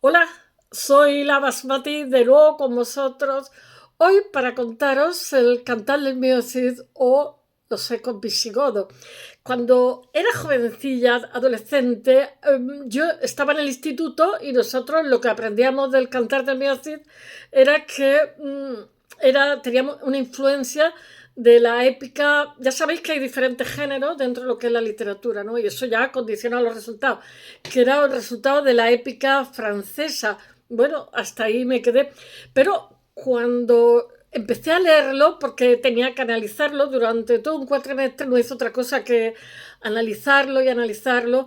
Hola, soy la Basmati de nuevo con vosotros. Hoy para contaros el cantar del mío Cid o los ecos visigodos. Cuando era jovencilla, adolescente, yo estaba en el instituto y nosotros lo que aprendíamos del cantar del mío Cid era que teníamos una influencia de la épica. Ya sabéis que hay diferentes géneros dentro de lo que es la literatura, ¿no? Y eso ya condiciona los resultados, que era el resultado de la épica francesa. Bueno, hasta ahí me quedé. Pero cuando empecé a leerlo, porque tenía que analizarlo durante todo un cuatrimestre, no hice otra cosa que analizarlo y analizarlo.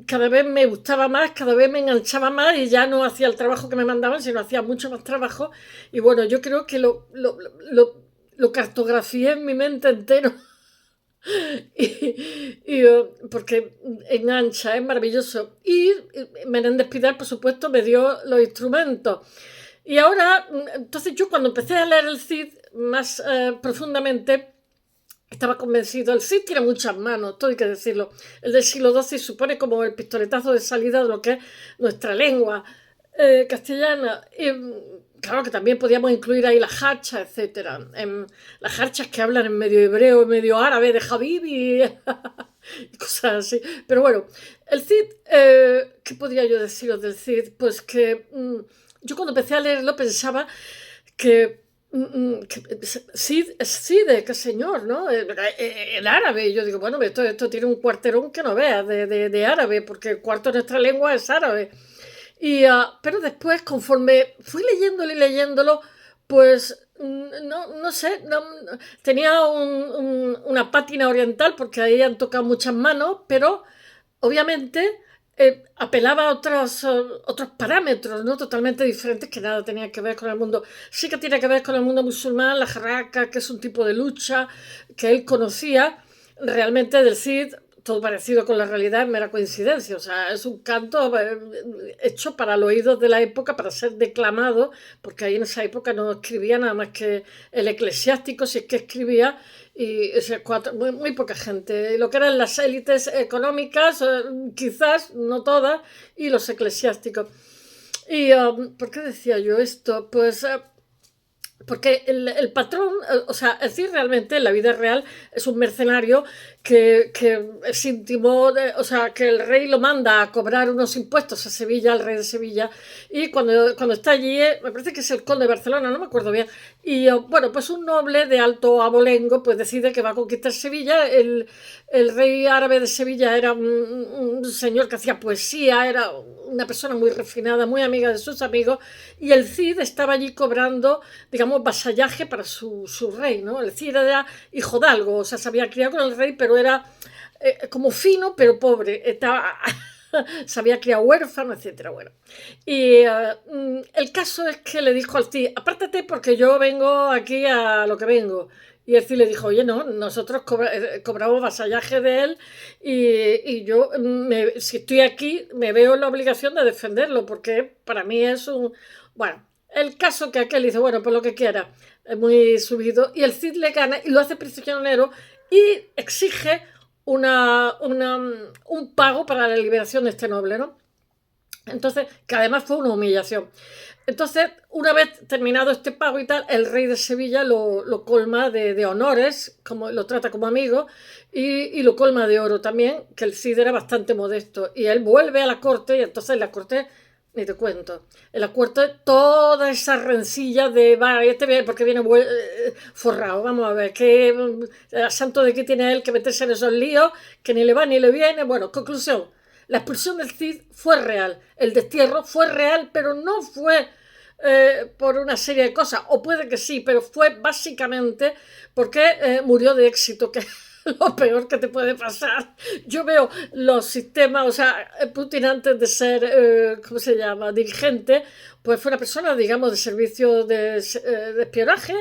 Cada vez me gustaba más, cada vez me enganchaba más y ya no hacía el trabajo que me mandaban, sino hacía mucho más trabajo. Y bueno, yo creo que lo cartografié en mi mente entero. Porque engancha, es maravilloso. Y Menéndez Pidal, por supuesto, me dio los instrumentos. Y ahora, entonces yo cuando empecé a leer el Cid más profundamente, estaba convencido. El Cid tiene muchas manos, todo hay que decirlo. El del siglo XII supone como el pistoletazo de salida de lo que es nuestra lengua castellana. Y claro que también podíamos incluir ahí las jarchas, etcétera. Las jarchas que hablan en medio hebreo, en medio árabe, de Habib y cosas así. Pero bueno, el Cid, ¿qué podría yo deciros del Cid? Pues que yo cuando empecé a leerlo pensaba que Cid es Cide, qué señor, ¿no? El árabe. Yo digo, bueno, esto tiene un cuarterón que no veas de árabe, porque el cuarto de nuestra lengua es árabe. Pero después, conforme fui leyéndolo y leyéndolo, pues no sé, tenía una pátina oriental porque ahí han tocado muchas manos, pero obviamente apelaba a otros parámetros, ¿no? Totalmente diferentes que nada tenía que ver con el mundo. Sí que tiene que ver con el mundo musulmán, la jarraca, que es un tipo de lucha que él conocía. Realmente del Cid, todo parecido con la realidad, es mera coincidencia. O sea, es un canto hecho para los oídos de la época, para ser declamado, porque ahí en esa época no escribía nada más que el eclesiástico, si es que escribía, y o sea, muy poca gente. Lo que eran las élites económicas, quizás, no todas, y los eclesiásticos. ¿Por qué decía yo esto? Pues porque el patrón, o sea, es decir, realmente en la vida real es un mercenario que es íntimo, o sea, que el rey lo manda a cobrar unos impuestos a Sevilla, al rey de Sevilla, y cuando está allí, me parece que es el conde de Barcelona, no me acuerdo bien, y bueno, pues un noble de alto abolengo, pues decide que va a conquistar Sevilla. El rey árabe de Sevilla era un señor que hacía poesía, era una persona muy refinada, muy amiga de sus amigos, y el Cid estaba allí cobrando, digamos, vasallaje para su rey, ¿no? El Cid era hijo de algo, o sea, se había criado con el rey, pero era como fino, pero pobre. Se había criado huérfano, etcétera. Bueno. Y el caso es que le dijo al Cid, apártate porque yo vengo aquí a lo que vengo. Y el Cid le dijo, oye, no, nosotros cobramos vasallaje de él y yo, si estoy aquí, me veo en la obligación de defenderlo, porque para mí es un... Bueno, el caso que aquel dice, bueno, pues lo que quiera, es muy subido, y el Cid le gana y lo hace prisionero y exige un pago para la liberación de este noble, ¿no? Entonces, que además fue una humillación. Entonces, una vez terminado este pago y tal, el rey de Sevilla lo colma de honores, como, lo trata como amigo, y lo colma de oro también, que el Cid era bastante modesto. Y él vuelve a la corte, y entonces la corte, ni te cuento, en la corte toda esa rencilla de, va, este viene porque viene forrado, vamos a ver, a santo de qué tiene él que meterse en esos líos, que ni le va ni le viene. Bueno, conclusión, la expulsión del Cid fue real, el destierro fue real, pero no fue por una serie de cosas, o puede que sí, pero fue básicamente porque murió de éxito, que es lo peor que te puede pasar. Yo veo los sistemas, o sea, Putin antes de ser, ¿cómo se llama?, dirigente, pues fue una persona, digamos, de servicio de espionaje,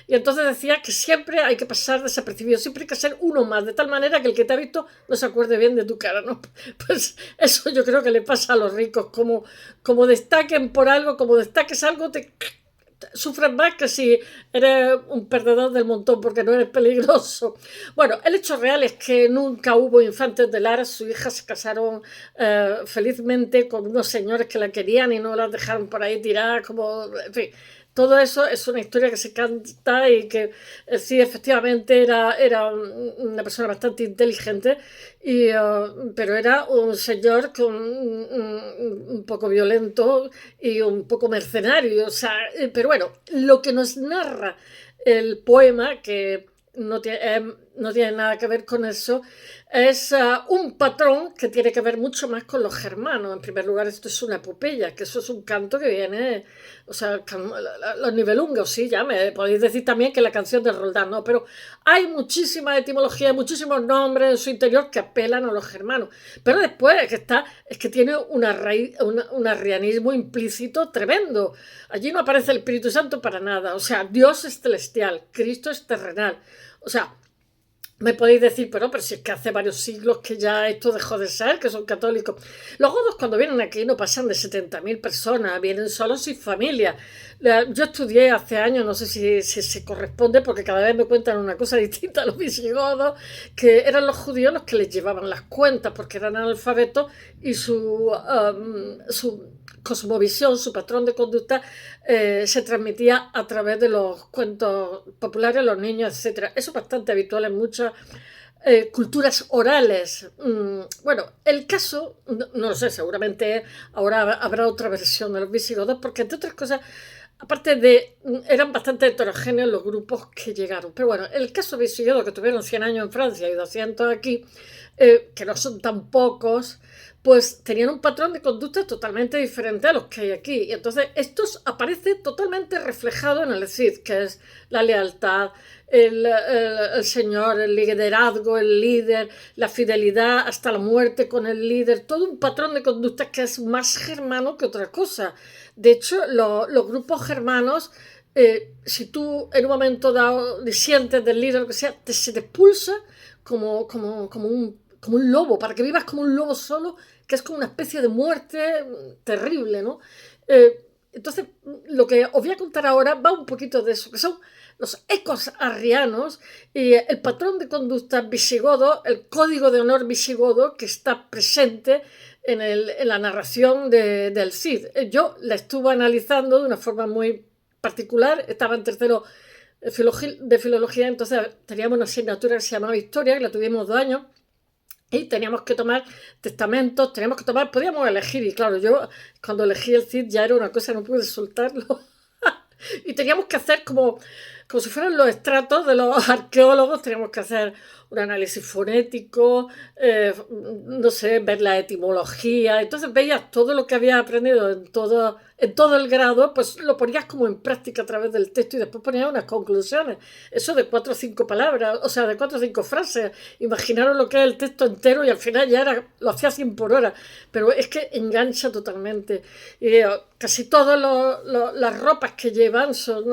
y entonces decía que siempre hay que pasar desapercibido, siempre hay que ser uno más, de tal manera que el que te ha visto no se acuerde bien de tu cara, ¿no? Pues eso yo creo que le pasa a los ricos, como destaquen por algo, como destaques algo, sufres más que si eres un perdedor del montón porque no eres peligroso. Bueno, el hecho real es que nunca hubo infantes de Lara. Sus hijas se casaron felizmente con unos señores que la querían y no las dejaron por ahí tiradas, como, en fin. Todo eso es una historia que se canta y que sí, efectivamente era una persona bastante inteligente, pero era un señor un poco violento y un poco mercenario. O sea, pero bueno, lo que nos narra el poema, que no tiene nada que ver con eso, es un patrón que tiene que ver mucho más con los germanos. En primer lugar, esto es una epopeya, que eso es un canto que viene, o sea, los nivelungos, sí, ya me podéis decir también que la canción de Roldán, no, pero hay muchísima etimología, muchísimos nombres en su interior que apelan a los germanos. Pero después es que tiene una raíz, un arrianismo implícito tremendo. Allí no aparece el Espíritu Santo para nada. O sea, Dios es celestial, Cristo es terrenal. O sea, me podéis decir, pero si es que hace varios siglos que ya esto dejó de ser, que son católicos. Los godos cuando vienen aquí no pasan de 70.000 personas, vienen solos sin familia. Yo estudié hace años, no sé si se corresponde, porque cada vez me cuentan una cosa distinta a los visigodos, que eran los judíos los que les llevaban las cuentas, porque eran analfabetos y su cosmovisión, su patrón de conducta se transmitía a través de los cuentos populares, los niños, etc. Eso es bastante habitual en muchas culturas orales. Bueno, el caso, no lo sé, seguramente ahora habrá otra versión de los visigodos, porque entre otras cosas, aparte eran bastante heterogéneos los grupos que llegaron. Pero bueno, el caso visigodo, que tuvieron 100 años en Francia y 200 aquí, que no son tan pocos, pues tenían un patrón de conducta totalmente diferente a los que hay aquí. Y entonces esto aparece totalmente reflejado en el Cid, que es la lealtad, el señor, el liderazgo, el líder, la fidelidad hasta la muerte con el líder, todo un patrón de conducta que es más germano que otra cosa. De hecho, los grupos germanos, si tú en un momento dado disientes del líder o lo que sea, se te expulsa como un lobo, para que vivas como un lobo solo, que es como una especie de muerte terrible, ¿no? Entonces, lo que os voy a contar ahora va un poquito de eso, que son los ecos arrianos y el patrón de conducta visigodo, el código de honor visigodo que está presente en la narración del Cid. Yo la estuve analizando de una forma muy particular, estaba en tercero de filología, entonces teníamos una asignatura que se llamaba Historia, que la tuvimos 2 años, y teníamos que tomar testamentos, podíamos elegir, y claro, yo cuando elegí el Cid ya era una cosa, no pude soltarlo. Y teníamos que hacer como si fueran los estratos de los arqueólogos, teníamos que hacer un análisis fonético, no sé, ver la etimología. Entonces veías todo lo que habías aprendido en todo el grado, pues lo ponías como en práctica a través del texto y después ponías unas conclusiones. Eso de 4 o 5 palabras, o sea, de 4 o 5 frases. Imaginaros lo que es el texto entero y al final ya lo hacía 100 por hora. Pero es que engancha totalmente. Y casi todas las ropas que llevan son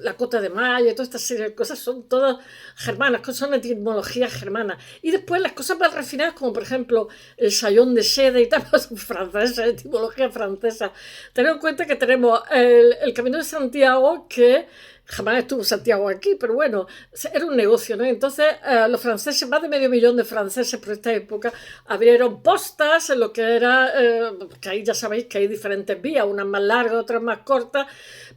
la cota de malla y toda esta serie de cosas son todas germanas, son etimologías germanas. Y después las cosas más refinadas, como por ejemplo el sayón de seda y tal, son francesas, etimología francesa. Tened en cuenta que tenemos el Camino de Santiago, que jamás estuvo Santiago aquí, pero bueno, era un negocio, ¿no? Entonces los franceses, más de 500.000 de franceses por esta época, abrieron postas en lo que era, que ahí ya sabéis que hay diferentes vías, unas más largas, otras más cortas,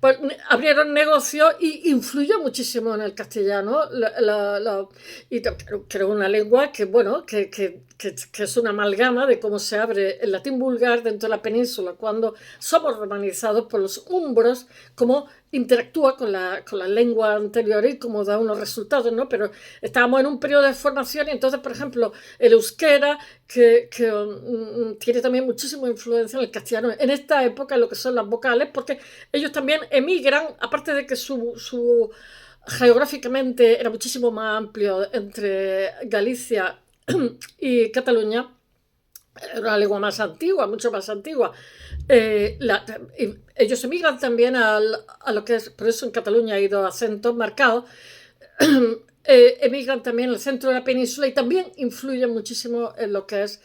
pues abrieron negocios y influyó muchísimo en el castellano, y creo una lengua que, bueno, que es una amalgama de cómo se abre el latín vulgar dentro de la península cuando somos romanizados por los umbros, cómo interactúa con la lengua anterior y cómo da unos resultados, ¿no? Pero estábamos en un periodo de formación y entonces, por ejemplo, el euskera, que tiene también muchísima influencia en el castellano en esta época, en lo que son las vocales, porque ellos también emigran, aparte de que su geográficamente era muchísimo más amplio entre Galicia y Cataluña, era una lengua más antigua, mucho más antigua. Ellos emigran también a lo que es, por eso en Cataluña hay 2 acentos marcados, emigran también al centro de la península y también influyen muchísimo en lo que es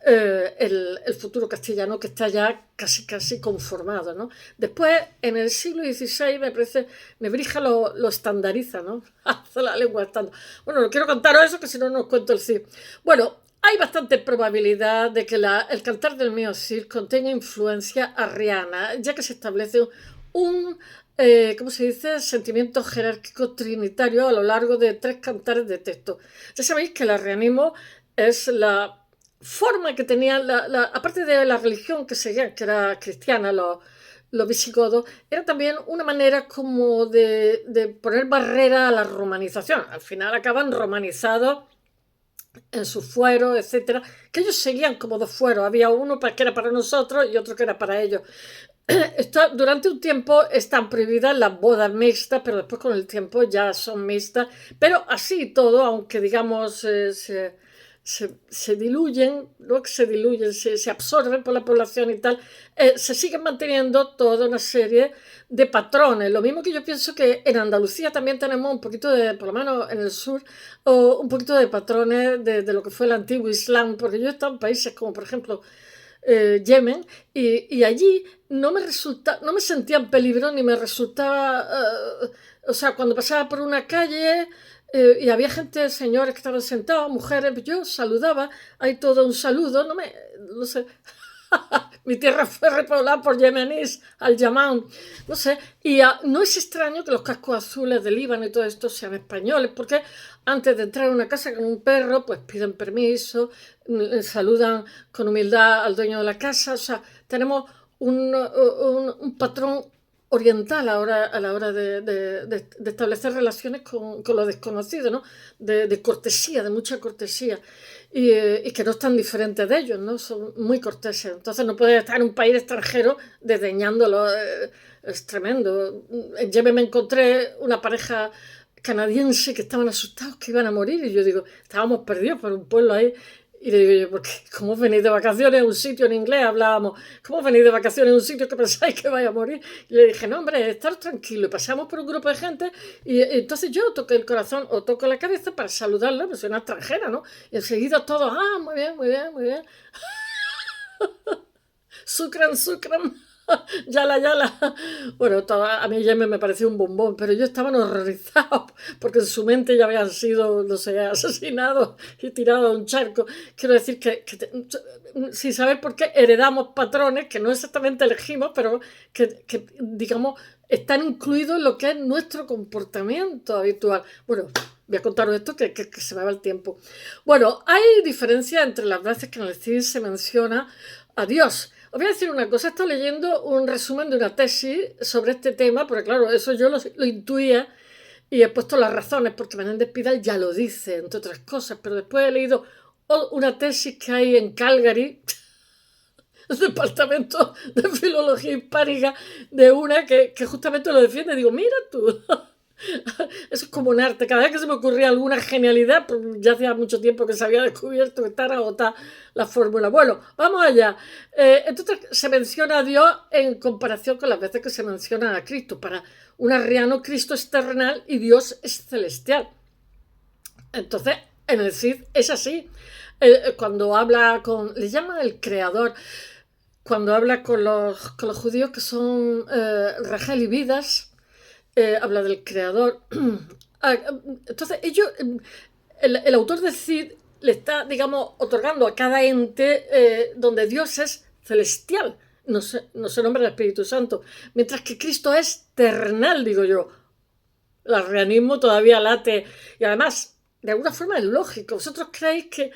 el futuro castellano que está ya casi conformado, ¿no? Después, en el siglo XVI, me parece, Nebrija lo estandariza, ¿no? Hace la lengua estándar. Bueno, no quiero contaros eso, que si no, no os cuento el Cid. Bueno, hay bastante probabilidad de que el cantar del mío Cid contenga influencia arriana, ya que se establece un ¿cómo se dice? Sentimiento jerárquico trinitario a lo largo de 3 cantares de texto. Ya sabéis que el arrianismo es la forma que tenía, aparte de la religión que seguían, que era cristiana, los visigodos, era también una manera como de poner barrera a la romanización. Al final acaban romanizados en sus fueros, etcétera, que ellos seguían como 2 fueros. Había uno que era para nosotros y otro que era para ellos. Durante un tiempo están prohibidas las bodas mixtas, pero después con el tiempo ya son mixtas. Pero así todo, aunque digamos se diluyen, no que se diluyen, se absorben por la población y tal, se siguen manteniendo toda una serie de patrones. Lo mismo que yo pienso que en Andalucía también tenemos un poquito de, por lo menos en el sur, un poquito de patrones de lo que fue el antiguo Islam, porque yo he estado en países como por ejemplo Yemen, y allí no me sentía en peligro ni me resultaba, o sea, cuando pasaba por una calle y había gente, señores que estaban sentados, mujeres, yo saludaba, hay todo un saludo, no sé, mi tierra fue repoblada por yemeníes, al Yamán, no sé, y no es extraño que los cascos azules del Líbano y todo esto sean españoles, porque antes de entrar a una casa con un perro, pues piden permiso, saludan con humildad al dueño de la casa, o sea, tenemos un patrón oriental ahora a la hora de establecer relaciones con lo desconocido, ¿no? De cortesía, de mucha cortesía. Y que no están diferentes de ellos, ¿no? Son muy corteses. Entonces no puedes estar en un país extranjero desdeñándolo. Es tremendo. En Yemen me encontré una pareja canadiense que estaban asustados que iban a morir. Y yo digo, estábamos perdidos por un pueblo ahí. Y le digo yo, ¿por qué? ¿Cómo venís de vacaciones a un sitio en inglés? Hablábamos, ¿cómo venís de vacaciones a un sitio que pensáis que vais a morir? Y le dije, no, hombre, estar tranquilo. Y pasamos por un grupo de gente y entonces yo toqué el corazón o toco la cabeza para saludarla, pues soy una extranjera, ¿no? Y enseguida todos, muy bien, muy bien, muy bien. Sucran, sucran. Yala, yala. Bueno, a mí Yemen me pareció un bombón, pero ellos estaban horrorizados porque en su mente ya habían sido, no sé, asesinados y tirados a un charco. Quiero decir sin saber por qué heredamos patrones que no exactamente elegimos, pero que digamos, están incluidos en lo que es nuestro comportamiento habitual. Bueno, voy a contaros esto que se me va el tiempo. Bueno, hay diferencia entre las veces que en el CID se menciona a Dios. Os voy a decir una cosa, he estado leyendo un resumen de una tesis sobre este tema, porque claro, eso yo lo intuía y he puesto las razones, porque Menéndez Pidal ya lo dice, entre otras cosas, pero después he leído una tesis que hay en Calgary, el departamento de filología hispánica, de una que justamente lo defiende. Digo, mira tú, eso es como un arte. Cada vez que se me ocurría alguna genialidad, pues ya hacía mucho tiempo que se había descubierto que estaba agotada la fórmula. Bueno, vamos allá. Entonces se menciona a Dios en comparación con las veces que se menciona a Cristo. Para un arriano, Cristo es terrenal y Dios es celestial. Entonces, en el Cid es así. Cuando habla le llaman el creador. Cuando habla con los judíos que son Rachel y Vidas, habla del creador. Entonces, el autor de Cid le está, digamos, otorgando a cada ente donde Dios es celestial, no se nombra el Espíritu Santo, mientras que Cristo es terrenal, digo yo. El arrianismo todavía late, y además, de alguna forma es lógico. ¿Vosotros creéis que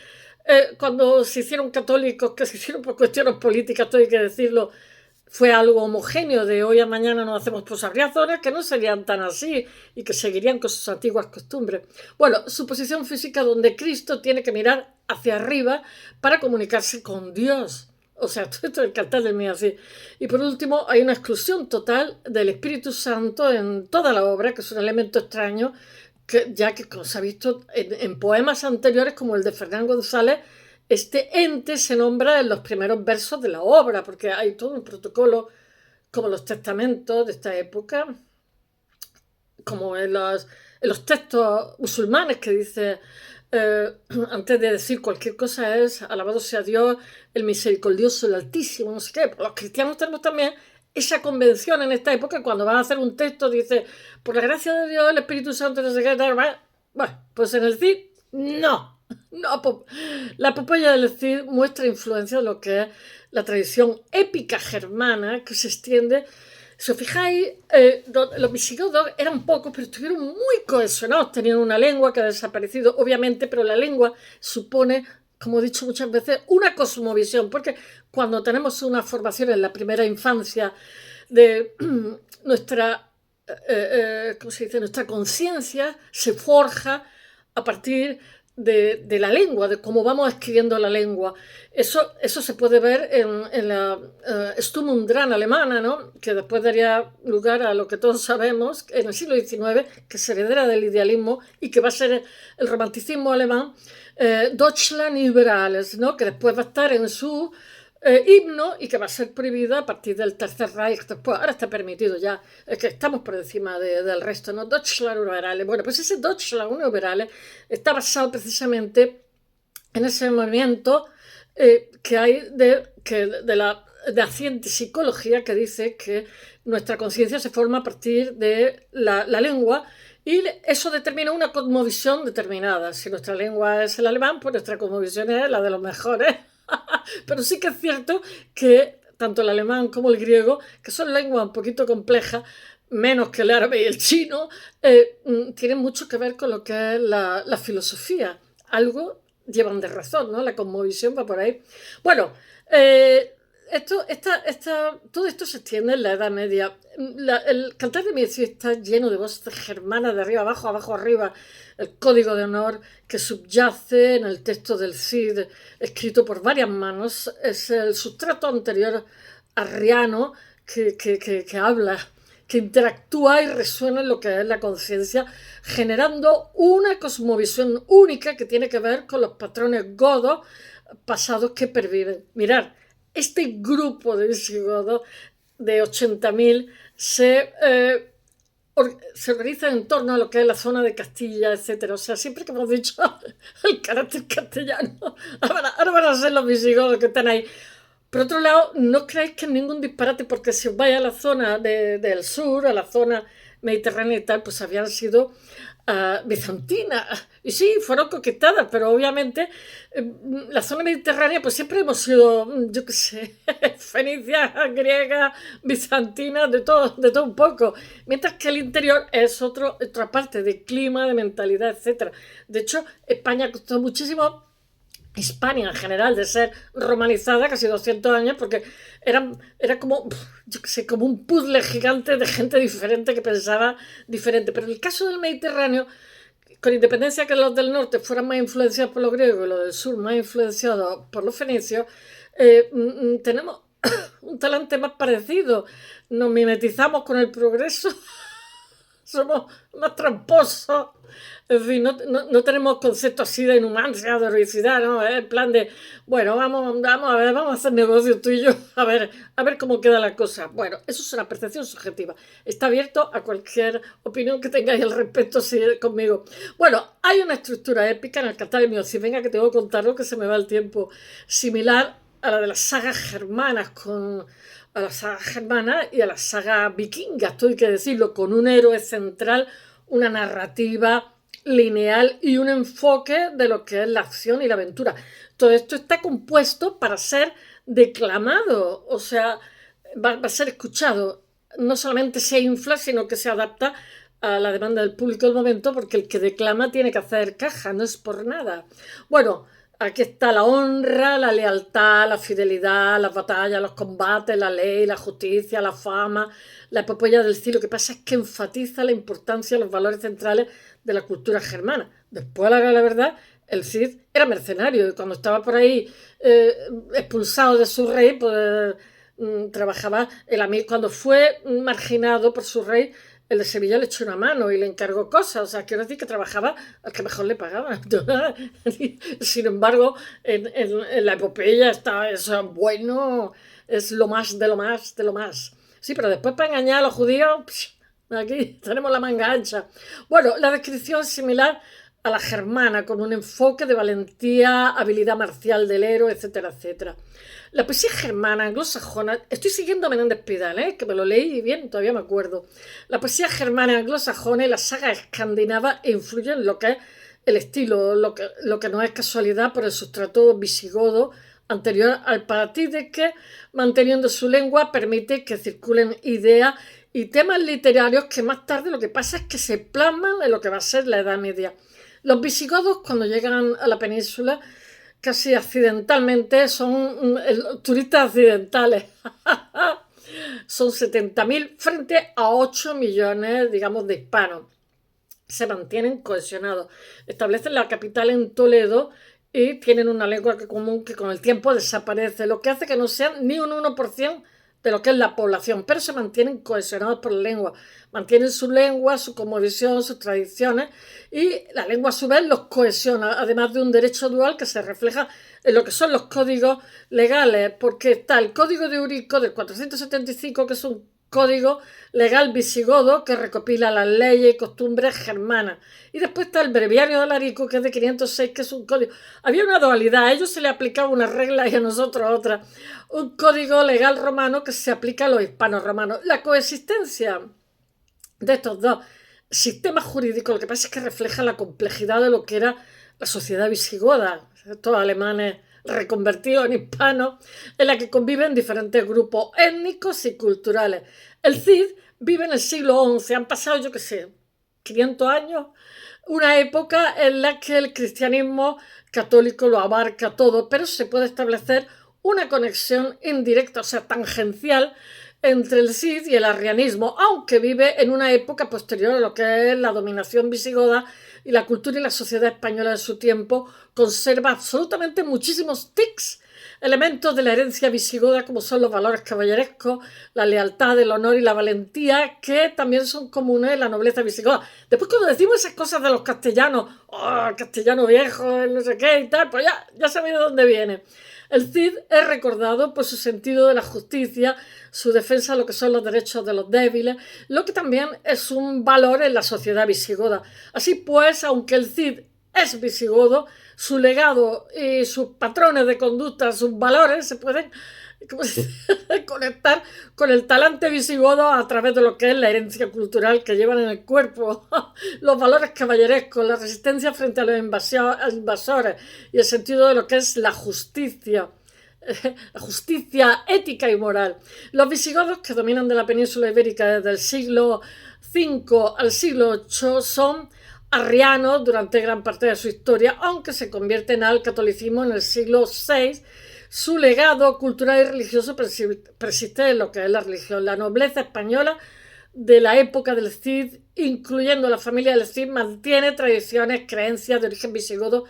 cuando se hicieron católicos, que se hicieron por cuestiones políticas, esto hay que decirlo, fue algo homogéneo, de hoy a mañana nos hacemos? Pues habría zonas que no serían tan así y que seguirían con sus antiguas costumbres? Bueno, su posición física, donde Cristo tiene que mirar hacia arriba para comunicarse con Dios. O sea, esto es el cartel del mío así. Y por último, hay una exclusión total del Espíritu Santo en toda la obra, que es un elemento extraño, ya que, como se ha visto en poemas anteriores, como el de Fernán González, este ente se nombra en los primeros versos de la obra, porque hay todo un protocolo, como los testamentos de esta época, como en los textos musulmanes, que dice antes de decir cualquier cosa es alabado sea Dios, el misericordioso, el altísimo, no sé qué. Los cristianos tenemos también esa convención en esta época. Cuando vas a hacer un texto dice, por la gracia de Dios, el Espíritu Santo, no sé qué, tal. Bueno, pues en el CID no. No, la epopeya del Cid muestra influencia de lo que es la tradición épica germana que se extiende. Si os fijáis, los visigodos eran pocos, pero estuvieron muy cohesionados. Tenían una lengua que ha desaparecido, obviamente, pero la lengua supone, como he dicho muchas veces, una cosmovisión, porque cuando tenemos una formación en la primera infancia de nuestra, ¿cómo se dice? Nuestra conciencia se forja a partir de la lengua, de cómo vamos escribiendo la lengua. Eso se puede ver en la Sturm und Drang alemana, ¿no? Que después daría lugar a lo que todos sabemos en el siglo XIX, que se heredera del idealismo y que va a ser el romanticismo alemán, Deutschland Liberales, ¿no? Que después va a estar en su himno y que va a ser prohibida a partir del Tercer Reich. Después, ahora está permitido ya, es que estamos por encima del resto, ¿no? Deutschland Liberales. Bueno, pues ese Deutschland Liberales está basado precisamente en ese movimiento que hay de la ciencia y psicología, que dice que nuestra conciencia se forma a partir de la lengua y eso determina una cosmovisión determinada. Si nuestra lengua es el alemán, pues nuestra cosmovisión es la de los mejores. Pero sí que es cierto que tanto el alemán como el griego, que son lenguas un poquito complejas, menos que el árabe y el chino, tienen mucho que ver con lo que es la filosofía. Algo llevan de razón, ¿no? La cosmovisión va por ahí. Bueno, todo esto se extiende en la Edad Media. El Cantar de Miesis está lleno de voces germanas, de arriba abajo, abajo arriba. El código de honor que subyace en el texto del Cid, escrito por varias manos, es el sustrato anterior arriano que habla, que interactúa y resuena en lo que es la conciencia, generando una cosmovisión única que tiene que ver con los patrones godos pasados que perviven. Mirad, este grupo de visigodos de 80.000 se organiza en torno a lo que es la zona de Castilla, etcétera. O sea, siempre que hemos dicho el carácter castellano, ahora van a ser los visigodos que están ahí. Por otro lado, no creáis que es ningún disparate, porque si os vais a la zona del sur, a la zona mediterránea y tal, pues habían sido bizantinas. Y sí, fueron conquistadas, pero obviamente la zona mediterránea, pues siempre hemos sido, yo qué sé, fenicias, griegas, bizantinas, de todo un poco. Mientras que el interior es otra parte de clima, de mentalidad, etcétera. De hecho, España costó muchísimo, Hispania en general, de ser romanizada casi 200 años, porque era como, yo qué sé, como un puzzle gigante de gente diferente que pensaba diferente. Pero en el caso del Mediterráneo, con independencia que los del norte fueran más influenciados por los griegos y los del sur más influenciados por los fenicios, tenemos un talante más parecido. Nos mimetizamos con el progreso, somos más tramposos. En fin, no tenemos conceptos así de inhumancia, de heroicidad, ¿no? En plan de, bueno, vamos a hacer negocio tú y yo, a ver cómo queda la cosa. Bueno, eso es una percepción subjetiva. Está abierto a cualquier opinión que tengáis al respecto conmigo. Bueno, hay una estructura épica en el Cantar de Miesis, venga que tengo que contarlo, que se me va el tiempo, similar a la de las sagas germanas, a la saga germana y a la saga vikinga, esto hay que decirlo, con un héroe central, una narrativa lineal y un enfoque de lo que es la acción y la aventura. Todo esto está compuesto para ser declamado, o sea, va a ser escuchado. No solamente se infla, sino que se adapta a la demanda del público del momento, porque el que declama tiene que hacer caja, no es por nada. Bueno, aquí está la honra, la lealtad, la fidelidad, las batallas, los combates, la ley, la justicia, la fama, la epopeya del Cid. Lo que pasa es que enfatiza la importancia de los valores centrales de la cultura germana. Después, a la verdad, el Cid era mercenario y cuando estaba por ahí expulsado de su rey, pues trabajaba cuando fue marginado por su rey. El de Sevilla le echó una mano y le encargó cosas. O sea, quiero decir que trabajaba al que mejor le pagaba. Sin embargo, en la epopeya está eso bueno, es lo más de lo más de lo más. Sí, pero después para engañar a los judíos, aquí tenemos la manga ancha. Bueno, la descripción es similar a la germana, con un enfoque de valentía, habilidad marcial del héroe, etcétera, etcétera. La poesía germana, anglosajona, estoy siguiendo a Menéndez Pidal, que me lo leí bien, todavía me acuerdo. La poesía germana, anglosajona y la saga escandinava influyen en lo que es el estilo, lo que no es casualidad por el sustrato visigodo anterior, al partir de que, manteniendo su lengua, permite que circulen ideas y temas literarios que más tarde lo que pasa es que se plasman en lo que va a ser la Edad Media. Los visigodos, cuando llegan a la península, casi accidentalmente, son turistas accidentales. Son 70.000 frente a 8 millones, digamos, de hispanos. Se mantienen cohesionados. Establecen la capital en Toledo y tienen una lengua común que con el tiempo desaparece, lo que hace que no sean ni un 1% de lo que es la población, pero se mantienen cohesionados por la lengua, mantienen su lengua, su cosmovisión, sus tradiciones, y la lengua a su vez los cohesiona, además de un derecho dual que se refleja en lo que son los códigos legales, porque está el Código de Eurico del 475, que es un código legal visigodo que recopila las leyes y costumbres germanas. Y después está el Breviario de Alarico, que es de 506, que es un código. Había una dualidad, a ellos se les aplicaba una regla y a nosotros otra. Un código legal romano que se aplica a los hispanos romanos. La coexistencia de estos dos sistemas jurídicos, lo que pasa es que refleja la complejidad de lo que era la sociedad visigoda, estos alemanes reconvertidos en hispanos, en la que conviven diferentes grupos étnicos y culturales. El Cid vive en el siglo XI, han pasado, yo qué sé, 500 años, una época en la que el cristianismo católico lo abarca todo, pero se puede establecer una conexión indirecta, o sea, tangencial, entre el Cid y el arrianismo, aunque vive en una época posterior a lo que es la dominación visigoda, y la cultura y la sociedad española de su tiempo conserva absolutamente muchísimos tics, elementos de la herencia visigoda, como son los valores caballerescos, la lealtad, el honor y la valentía, que también son comunes en la nobleza visigoda. Después, cuando decimos esas cosas de los castellanos, el castellano viejo, el no sé qué y tal, pues ya sabéis de dónde viene. El Cid es recordado por su sentido de la justicia, su defensa de lo que son los derechos de los débiles, lo que también es un valor en la sociedad visigoda. Así pues, aunque el Cid es visigodo, su legado y sus patrones de conducta, sus valores, se pueden conectar con el talante visigodo a través de lo que es la herencia cultural que llevan en el cuerpo, los valores caballerescos, la resistencia frente a los invasores y el sentido de lo que es la justicia ética y moral. Los visigodos, que dominan de la península ibérica desde el siglo V al siglo VIII, son arrianos durante gran parte de su historia, aunque se convierten al catolicismo en el siglo VI. Su legado cultural y religioso persiste en lo que es la religión. La nobleza española de la época del Cid, incluyendo la familia del Cid, mantiene tradiciones, creencias de origen visigodo,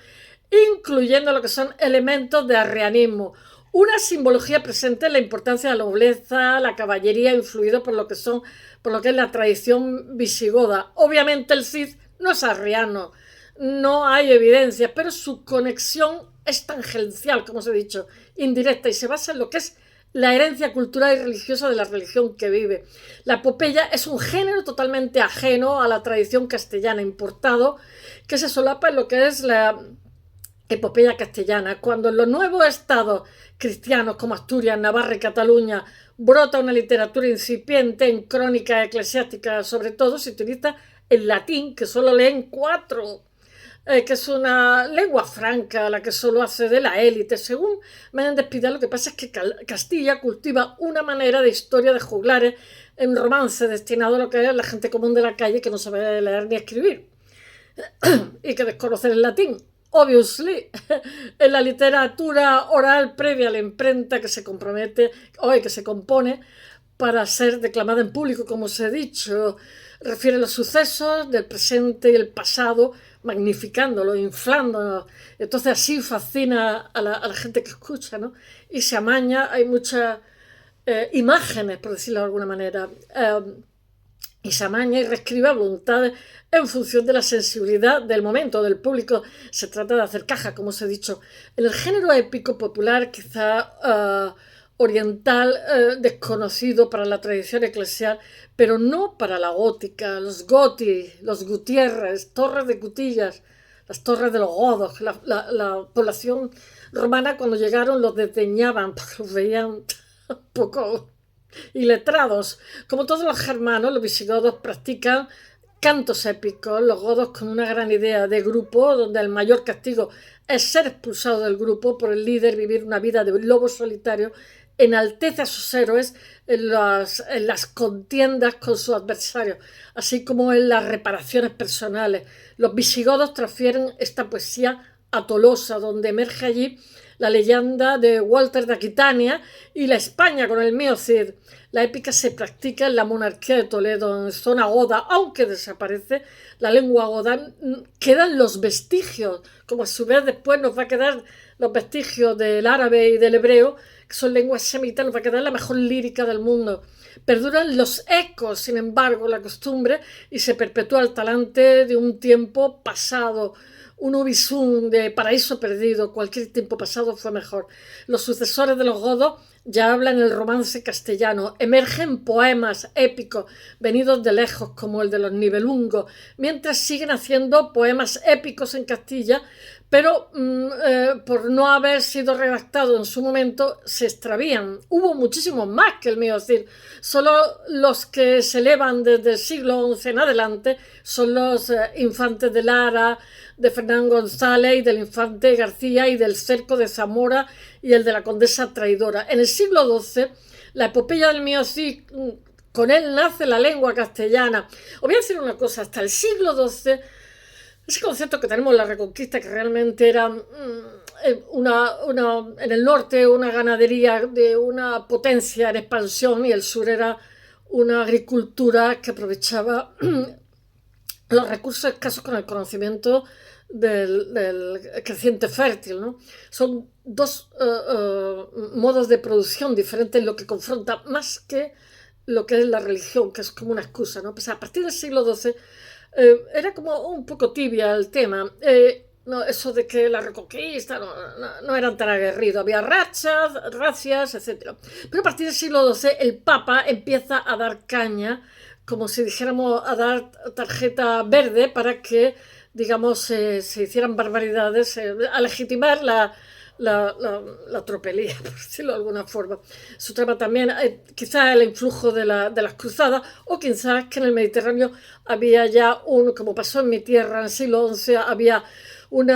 incluyendo lo que son elementos de arrianismo. Una simbología presente en la importancia de la nobleza, la caballería, influido por lo que es la tradición visigoda. Obviamente el Cid no es arriano, no hay evidencia, pero su conexión es tangencial, como os he dicho, indirecta, y se basa en lo que es la herencia cultural y religiosa de la religión que vive. La epopeya es un género totalmente ajeno a la tradición castellana, importado, que se solapa en lo que es la epopeya castellana. Cuando en los nuevos estados cristianos como Asturias, Navarra y Cataluña brota una literatura incipiente en crónicas eclesiásticas, sobre todo se utiliza el latín, que solo leen 4, que es una lengua franca, la que solo accede la élite. Según Menéndez Pidal, lo que pasa es que Castilla cultiva una manera de historia de juglares en romance destinado a lo que es la gente común de la calle que no sabe leer ni escribir y que desconoce el latín. Obviously, en la literatura oral previa a la imprenta que se compone para ser declamada en público, como os he dicho, refiere los sucesos del presente y el pasado, magnificándolo, inflándolo. Entonces así fascina a la gente que escucha, ¿no? Y se amaña, hay muchas imágenes, por decirlo de alguna manera, y se amaña y reescribe a voluntad en función de la sensibilidad del momento, del público. Se trata de hacer caja, como os he dicho. En el género épico popular, quizá oriental, desconocido para la tradición eclesial, pero no para la gótica, los Goti, los Gutiérrez, Torres de Cutillas, las torres de los godos. La población romana, cuando llegaron, los desdeñaban porque los veían un poco iletrados. Como todos los germanos, los visigodos practican cantos épicos, los godos con una gran idea de grupo, donde el mayor castigo es ser expulsado del grupo por el líder, vivir una vida de lobo solitario, enaltece a sus héroes en las contiendas con sus adversarios, así como en las reparaciones personales. Los visigodos transfieren esta poesía a Tolosa, donde emerge allí la leyenda de Walter de Aquitania y la España con el mío Cid. La épica se practica en la monarquía de Toledo, en zona goda, aunque desaparece la lengua goda, quedan los vestigios, como a su vez después nos va a quedar los vestigios del árabe y del hebreo, que son lenguas semitas, nos va a quedar la mejor lírica del mundo. Perduran los ecos, sin embargo, la costumbre, y se perpetúa el talante de un tiempo pasado, un ubisum de paraíso perdido, cualquier tiempo pasado fue mejor. Los sucesores de los godos ya hablan el romance castellano, emergen poemas épicos venidos de lejos como el de los Nibelungos, mientras siguen haciendo poemas épicos en Castilla, pero por no haber sido redactados en su momento se extravían. Hubo muchísimos más que el mío Cid, solo los que se elevan desde el siglo XI en adelante son los infantes de Lara, de Fernán González y del infante García y del cerco de Zamora y el de la condesa traidora. En el siglo XII, la epopeya del mío Cid, con él nace la lengua castellana. Os voy a decir una cosa, hasta el siglo XII, ese concepto que tenemos la Reconquista, que realmente era en el norte una ganadería de una potencia en expansión y el sur era una agricultura que aprovechaba los recursos escasos con el conocimiento del creciente fértil, ¿no? Son dos modos de producción diferentes, lo que confronta más que lo que es la religión, que es como una excusa, ¿no? Pues a partir del siglo XII era como un poco tibia el tema. No, eso de que la Reconquista no eran tan aguerridos, había racias, etc. Pero a partir del siglo XII el Papa empieza a dar caña, como si dijéramos a dar tarjeta verde para que, digamos, se hicieran barbaridades, a legitimar la tropelía, por decirlo de alguna forma. Su trama también, quizás el influjo de las cruzadas, o quizás que en el Mediterráneo había ya como pasó en mi tierra en el siglo XI, había un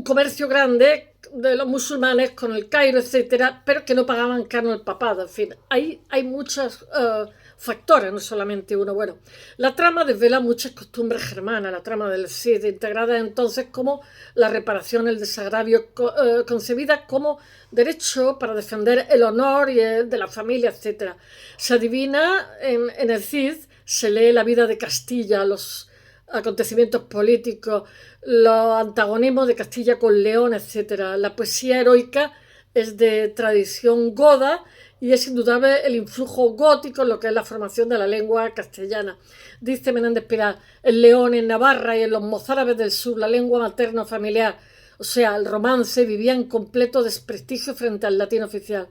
comercio grande de los musulmanes con el Cairo, etcétera, pero que no pagaban canon al papado. En fin, hay muchos factores, no solamente uno. Bueno, la trama desvela muchas costumbres germanas, la trama del Cid, integrada entonces como la reparación, el desagravio, concebida como derecho para defender el honor y el de la familia, etcétera. Se adivina en el Cid, se lee la vida de Castilla, los acontecimientos políticos, los antagonismos de Castilla con León, etc. La poesía heroica es de tradición goda y es indudable el influjo gótico en lo que es la formación de la lengua castellana. Dice Menéndez Pidal, en León, en Navarra y en los mozárabes del sur, la lengua materna familiar, o sea, el romance, vivía en completo desprestigio frente al latín oficial,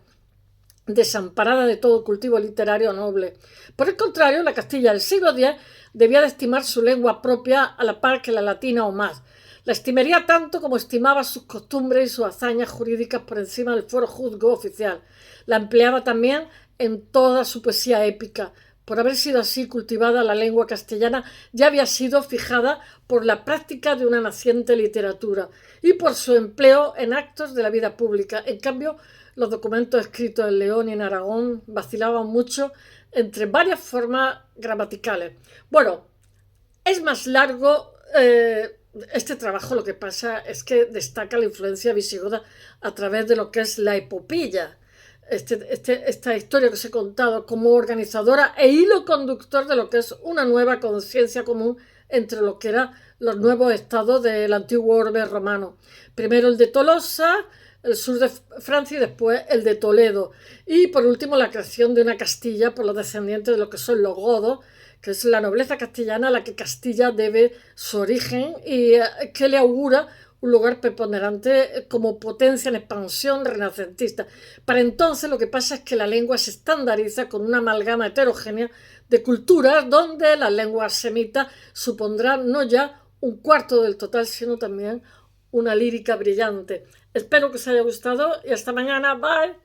desamparada de todo cultivo literario noble. Por el contrario, la Castilla del siglo X debía de estimar su lengua propia a la par que la latina o más. La estimaría tanto como estimaba sus costumbres y sus hazañas jurídicas por encima del fuero juzgo oficial. La empleaba también en toda su poesía épica. Por haber sido así cultivada, la lengua castellana ya había sido fijada por la práctica de una naciente literatura y por su empleo en actos de la vida pública. En cambio, los documentos escritos en León y en Aragón vacilaban mucho entre varias formas gramaticales. Bueno, es más largo este trabajo, lo que pasa es que destaca la influencia visigoda a través de lo que es la epopeya. Esta historia que os he contado como organizadora e hilo conductor de lo que es una nueva conciencia común entre lo que eran los nuevos estados del antiguo orbe romano. Primero el de Tolosa, el sur de Francia, y después el de Toledo. Y por último la creación de una Castilla por los descendientes de lo que son los godos, que es la nobleza castellana a la que Castilla debe su origen y que le augura un lugar preponderante como potencia en expansión renacentista. Para entonces lo que pasa es que la lengua se estandariza con una amalgama heterogénea de culturas donde las lenguas semitas supondrán no ya un cuarto del total, sino también una lírica brillante. Espero que os haya gustado y hasta mañana. Bye.